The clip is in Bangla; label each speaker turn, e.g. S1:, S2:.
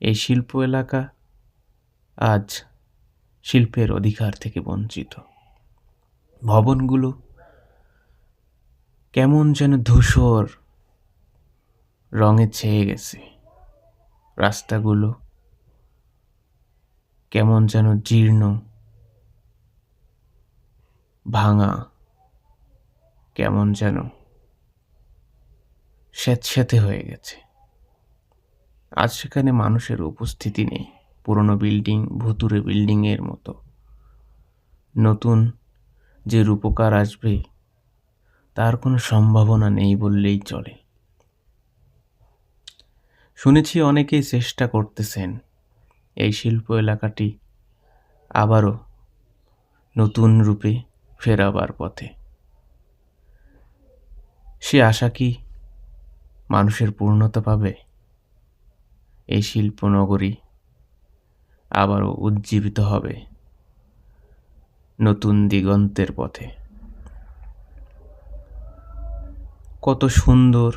S1: এই শিল্প এলাকা আজ শিল্পের অধিকার থেকে বঞ্চিত। ভবনগুলো কেমন যেন ধূসর রঙে ছেয়ে গেছে। রাস্তাগুলো কেমন যেন জীর্ণ, ভাঙা, কেমন যেন স্যাঁতস্যাঁতে হয়ে গেছে। আজ সেখানে মানুষের উপস্থিতি নেই। পুরনো বিল্ডিং ভুতুড়ে বিল্ডিংয়ের মতো। নতুন যে রূপকার আসবে তার কোনো সম্ভাবনা নেই বললেই চলে। শুনেছি অনেকেই চেষ্টা করতেছেন এই শিল্প এলাকাটি আবারও নতুন রূপে ফেরাবার পথে। সে আশা কি মানুষের পূর্ণতা পাবে? এই শিল্পনগরী আবারও উজ্জীবিত হবে নতুন দিগন্তের পথে। কত সুন্দর